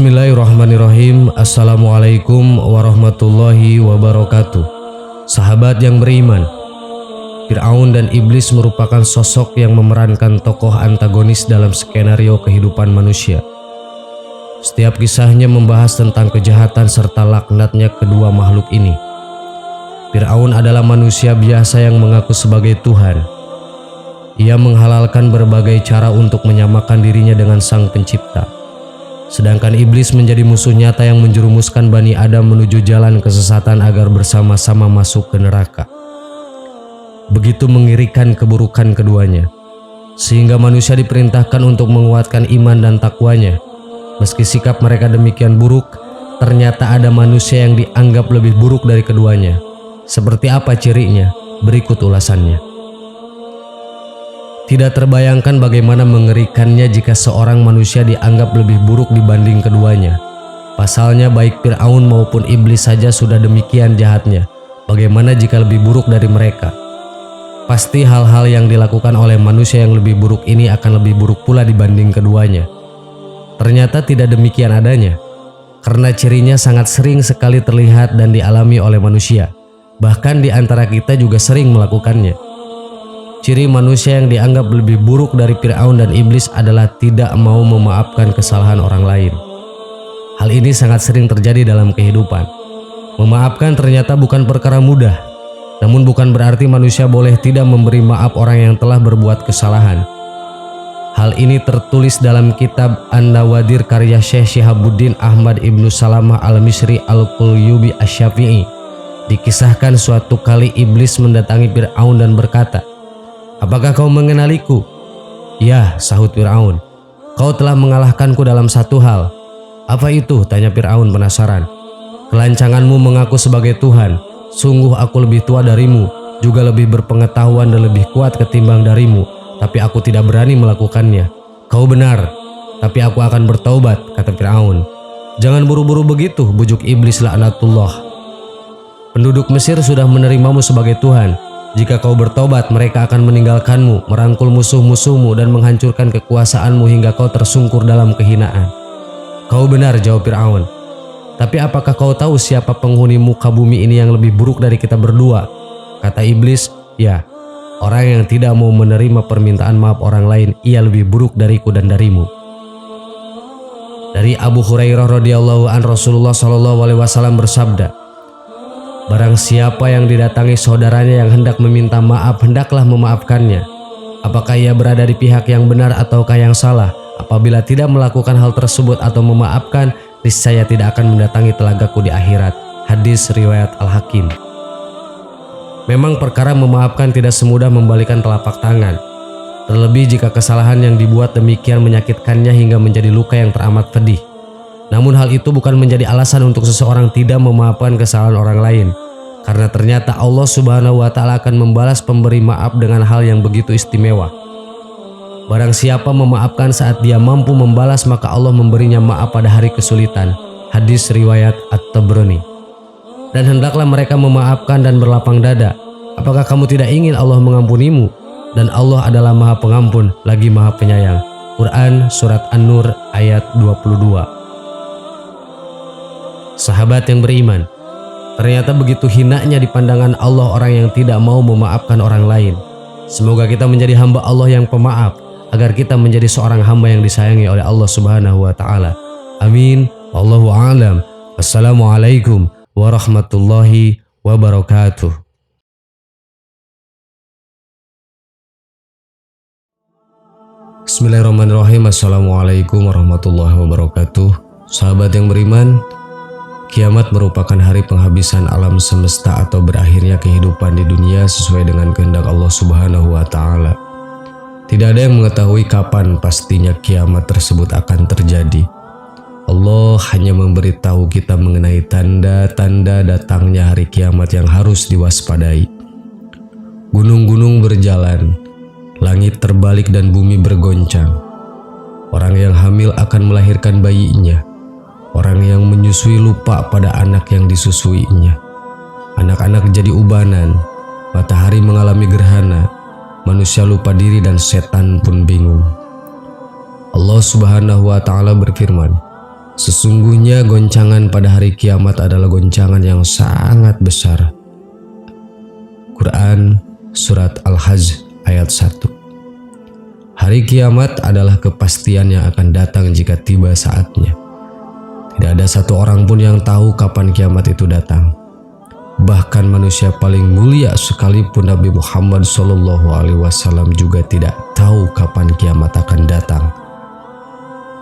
Bismillahirrahmanirrahim. Assalamualaikum warahmatullahi wabarakatuh. Sahabat yang beriman, Fir'aun dan Iblis merupakan sosok yang memerankan tokoh antagonis dalam skenario kehidupan manusia. Setiap kisahnya membahas tentang kejahatan serta laknatnya kedua makhluk ini. Fir'aun adalah manusia biasa yang mengaku sebagai Tuhan. Ia menghalalkan berbagai cara untuk menyamakan dirinya dengan Sang Pencipta. Sedangkan Iblis menjadi musuh nyata yang menjerumuskan Bani Adam menuju jalan kesesatan agar bersama-sama masuk ke neraka. Begitu mengerikan keburukan keduanya, sehingga manusia diperintahkan untuk menguatkan iman dan takwanya. Meski sikap mereka demikian buruk, ternyata ada manusia yang dianggap lebih buruk dari keduanya. Seperti apa cirinya? Berikut ulasannya. Tidak terbayangkan bagaimana mengerikannya jika seorang manusia dianggap lebih buruk dibanding keduanya. Pasalnya baik Fir'aun maupun Iblis saja sudah demikian jahatnya. Bagaimana jika lebih buruk dari mereka? Pasti hal-hal yang dilakukan oleh manusia yang lebih buruk ini akan lebih buruk pula dibanding keduanya. Ternyata tidak demikian adanya, karena cirinya sangat sering sekali terlihat dan dialami oleh manusia. Bahkan di antara kita juga sering melakukannya. Ciri manusia yang dianggap lebih buruk dari Fir'aun dan Iblis adalah tidak mau memaafkan kesalahan orang lain. Hal ini sangat sering terjadi dalam kehidupan. Memaafkan ternyata bukan perkara mudah. Namun bukan berarti manusia boleh tidak memberi maaf orang yang telah berbuat kesalahan. Hal ini tertulis dalam kitab An-Nawadir karya Syekh Syihabuddin Ahmad Ibnu Salamah Al-Misri Al-Qulyubi Asy-Syafi'i. Dikisahkan suatu kali Iblis mendatangi Fir'aun dan berkata, "Apakah kau mengenaliku?" "Ya," sahut Fir'aun. "Kau telah mengalahkanku dalam satu hal." "Apa itu?" tanya Fir'aun penasaran. "Kelancanganmu mengaku sebagai Tuhan. Sungguh aku lebih tua darimu, juga lebih berpengetahuan dan lebih kuat ketimbang darimu, tapi aku tidak berani melakukannya." "Kau benar, tapi aku akan bertaubat," kata Fir'aun. "Jangan buru-buru begitu," bujuk Iblis laknatullah. "Penduduk Mesir sudah menerimamu sebagai Tuhan. Jika kau bertobat, mereka akan meninggalkanmu, merangkul musuh-musuhmu dan menghancurkan kekuasaanmu hingga kau tersungkur dalam kehinaan." "Kau benar," jawab Fir'aun. "Tapi apakah kau tahu siapa penghuni muka bumi ini yang lebih buruk dari kita berdua?" Kata Iblis, "Ya, orang yang tidak mau menerima permintaan maaf orang lain, ia lebih buruk dariku dan darimu." Dari Abu Hurairah radhiyallahu an, Rasulullah SAW bersabda, "Barang siapa yang didatangi saudaranya yang hendak meminta maaf, hendaklah memaafkannya. Apakah ia berada di pihak yang benar ataukah yang salah? Apabila tidak melakukan hal tersebut atau memaafkan, niscaya tidak akan mendatangi telagaku di akhirat." Hadis riwayat Al-Hakim. Memang perkara memaafkan tidak semudah membalikan telapak tangan. Terlebih jika kesalahan yang dibuat demikian menyakitkannya hingga menjadi luka yang teramat pedih. Namun hal itu bukan menjadi alasan untuk seseorang tidak memaafkan kesalahan orang lain, karena ternyata Allah Subhanahu wa Ta'ala akan membalas pemberi maaf dengan hal yang begitu istimewa. Barang siapa memaafkan saat dia mampu membalas, maka Allah memberinya maaf pada hari kesulitan. Hadis riwayat At-Tabrani. Dan hendaklah mereka memaafkan dan berlapang dada. Apakah kamu tidak ingin Allah mengampunimu? Dan Allah adalah Maha Pengampun lagi Maha Penyayang. Quran Surat An-Nur ayat 22. Sahabat yang beriman, ternyata begitu hinanya di pandangan Allah orang yang tidak mau memaafkan orang lain. Semoga kita menjadi hamba Allah yang pemaaf, agar kita menjadi seorang hamba yang disayangi oleh Allah Subhanahu wa Ta'ala. Amin. Wallahu a'lam. Wassalamualaikum warahmatullahi wabarakatuh. Bismillahirrahmanirrahim. Assalamualaikum warahmatullahi wabarakatuh. Sahabat yang beriman, kiamat merupakan hari penghabisan alam semesta atau berakhirnya kehidupan di dunia sesuai dengan kehendak Allah Subhanahu wa Ta'ala. Tidak ada yang mengetahui kapan pastinya kiamat tersebut akan terjadi. Allah hanya memberitahu kita mengenai tanda-tanda datangnya hari kiamat yang harus diwaspadai. Gunung-gunung berjalan, langit terbalik dan bumi bergoncang. Orang yang hamil akan melahirkan bayinya. Orang yang menyusui lupa pada anak yang disusuinya. Anak-anak jadi ubanan, matahari mengalami gerhana, manusia lupa diri dan setan pun bingung. Allah Subhanahu wa Ta'ala berfirman, Sesungguhnya goncangan pada hari kiamat adalah goncangan yang sangat besar. Quran Surat Al-Hajj ayat 1. Hari kiamat adalah kepastian yang akan datang jika tiba saatnya. Tidak ada satu orang pun yang tahu kapan kiamat itu datang. Bahkan manusia paling mulia sekalipun Nabi Muhammad SAW juga tidak tahu kapan kiamat akan datang.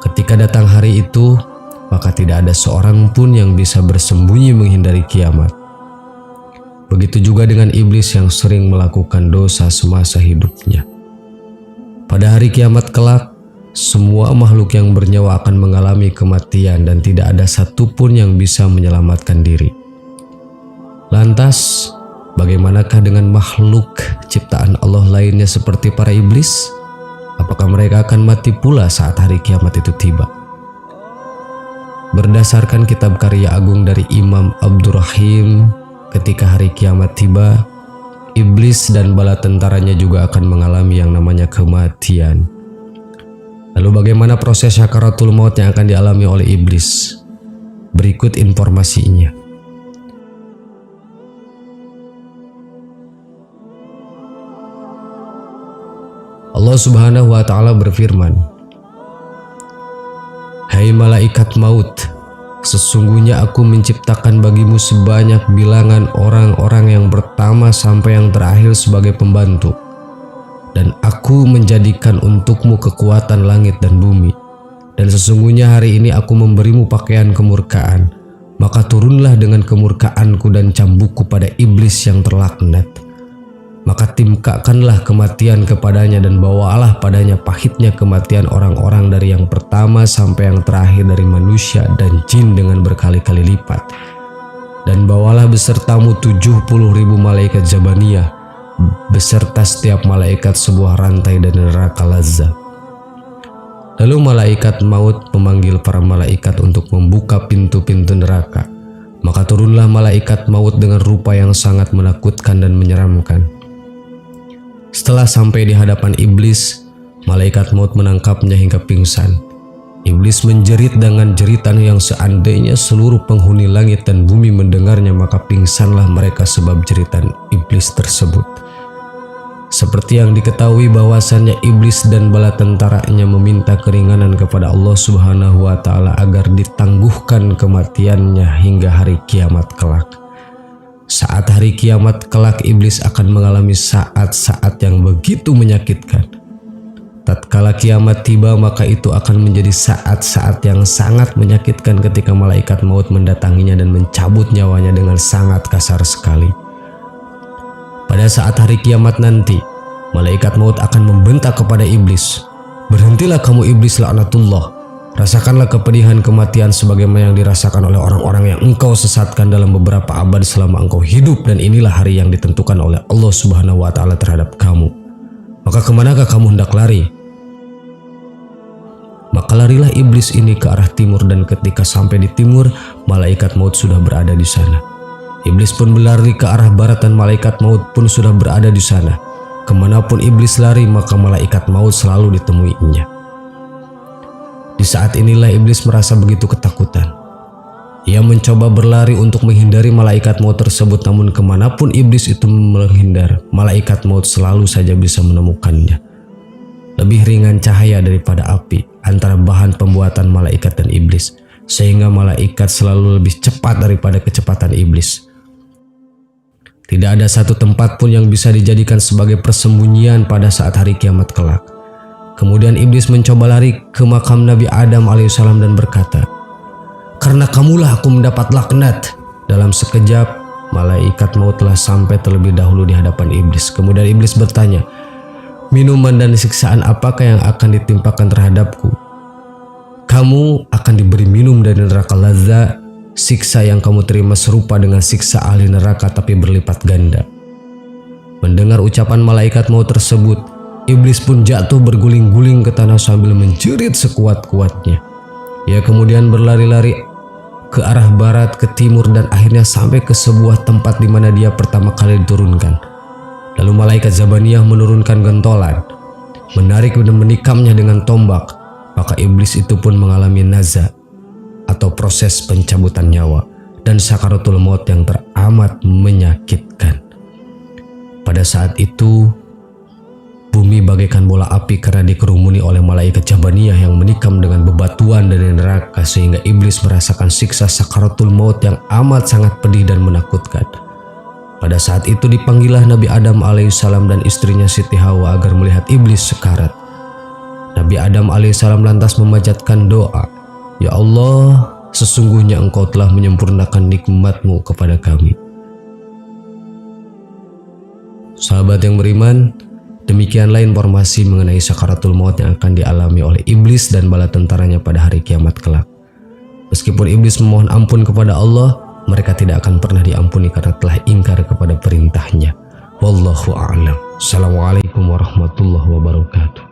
Ketika datang hari itu, maka tidak ada seorang pun yang bisa bersembunyi menghindari kiamat. Begitu juga dengan iblis yang sering melakukan dosa semasa hidupnya. Pada hari kiamat kelak, semua makhluk yang bernyawa akan mengalami kematian dan tidak ada satupun yang bisa menyelamatkan diri. Lantas, bagaimanakah dengan makhluk ciptaan Allah lainnya seperti para iblis? Apakah mereka akan mati pula saat hari kiamat itu tiba? Berdasarkan kitab karya agung dari Imam Abdurrahim, ketika hari kiamat tiba, iblis dan bala tentaranya juga akan mengalami yang namanya kematian. Lalu bagaimana proses sakaratul maut yang akan dialami oleh iblis? Berikut informasinya. Allah Subhanahu wa Ta'ala berfirman, "Hai malaikat maut, sesungguhnya aku menciptakan bagimu sebanyak bilangan orang-orang yang pertama sampai yang terakhir sebagai pembantu. Dan aku menjadikan untukmu kekuatan langit dan bumi. Dan sesungguhnya hari ini aku memberimu pakaian kemurkaan. Maka turunlah dengan kemurkaanku dan cambukku pada iblis yang terlaknat. Maka timpakanlah kematian kepadanya dan bawalah padanya pahitnya kematian orang-orang dari yang pertama sampai yang terakhir dari manusia dan jin dengan berkali-kali lipat. Dan bawalah besertamu 70.000 malaikat Zabaniyah, beserta setiap malaikat sebuah rantai dari neraka Lazza." Lalu malaikat maut memanggil para malaikat untuk membuka pintu-pintu neraka. Maka turunlah malaikat maut dengan rupa yang sangat menakutkan dan menyeramkan. Setelah sampai di hadapan iblis, malaikat maut menangkapnya hingga pingsan. Iblis menjerit dengan jeritan yang seandainya seluruh penghuni langit dan bumi mendengarnya, maka pingsanlah mereka sebab jeritan iblis tersebut. Seperti yang diketahui bahwasannya iblis dan bala tentaranya meminta keringanan kepada Allah Subhanahu wa Ta'ala agar ditangguhkan kematiannya hingga hari kiamat kelak. Saat hari kiamat kelak, iblis akan mengalami saat-saat yang begitu menyakitkan. Tatkala kiamat tiba, maka itu akan menjadi saat-saat yang sangat menyakitkan ketika malaikat maut mendatanginya dan mencabut nyawanya dengan sangat kasar sekali. Pada saat hari kiamat nanti, malaikat maut akan membentak kepada iblis, "Berhentilah kamu iblis laknatullah. Rasakanlah kepedihan kematian sebagaimana yang dirasakan oleh orang-orang yang engkau sesatkan dalam beberapa abad selama engkau hidup, dan inilah hari yang ditentukan oleh Allah Subhanahu wa Ta'ala terhadap kamu. Maka kemanakah kamu hendak lari?" Maka larilah iblis ini ke arah timur, dan ketika sampai di timur, malaikat maut sudah berada di sana. Iblis pun berlari ke arah barat dan malaikat maut pun sudah berada di sana. Kemanapun iblis lari, maka malaikat maut selalu ditemuinya. Di saat inilah iblis merasa begitu ketakutan. Ia mencoba berlari untuk menghindari malaikat maut tersebut, namun kemanapun iblis itu menghindar, malaikat maut selalu saja bisa menemukannya. Lebih ringan cahaya daripada api antara bahan pembuatan malaikat dan iblis, sehingga malaikat selalu lebih cepat daripada kecepatan iblis. Tidak ada satu tempat pun yang bisa dijadikan sebagai persembunyian pada saat hari kiamat kelak. Kemudian iblis mencoba lari ke makam Nabi Adam alaihissalam dan berkata, "Karena kamulah aku mendapat laknat." Dalam sekejap, malaikat maut telah sampai terlebih dahulu di hadapan iblis. Kemudian iblis bertanya, "Minuman dan siksaan apakah yang akan ditimpakan terhadapku?" "Kamu akan diberi minum dari neraka Lazza. Siksa yang kamu terima serupa dengan siksa ahli neraka tapi berlipat ganda." Mendengar ucapan malaikat maut tersebut, iblis pun jatuh berguling-guling ke tanah sambil menjerit sekuat-kuatnya. Ia kemudian berlari-lari ke arah barat, ke timur, dan akhirnya sampai ke sebuah tempat di mana dia pertama kali diturunkan. Lalu malaikat Zabaniyah menurunkan gentolan, menarik dan menikamnya dengan tombak. Maka iblis itu pun mengalami naza atau proses pencabutan nyawa dan sakaratul maut yang teramat menyakitkan. Pada saat itu, bumi bagaikan bola api karena dikerumuni oleh malaikat Jabaniyah yang menikam dengan bebatuan dari neraka sehingga iblis merasakan siksa sakaratul maut yang amat sangat pedih dan menakutkan. Pada saat itu dipanggillah Nabi Adam alaihissalam dan istrinya Siti Hawa agar melihat iblis sekarat. Nabi Adam alaihissalam lantas memanjatkan doa, "Ya Allah, sesungguhnya Engkau telah menyempurnakan nikmat-Mu kepada kami." Sahabat yang beriman, demikianlah informasi mengenai sakaratul maut yang akan dialami oleh iblis dan bala tentaranya pada hari kiamat kelak. Meskipun iblis memohon ampun kepada Allah, mereka tidak akan pernah diampuni karena telah ingkar kepada perintahnya. Wallahu a'lam. Assalamualaikum warahmatullahi wabarakatuh.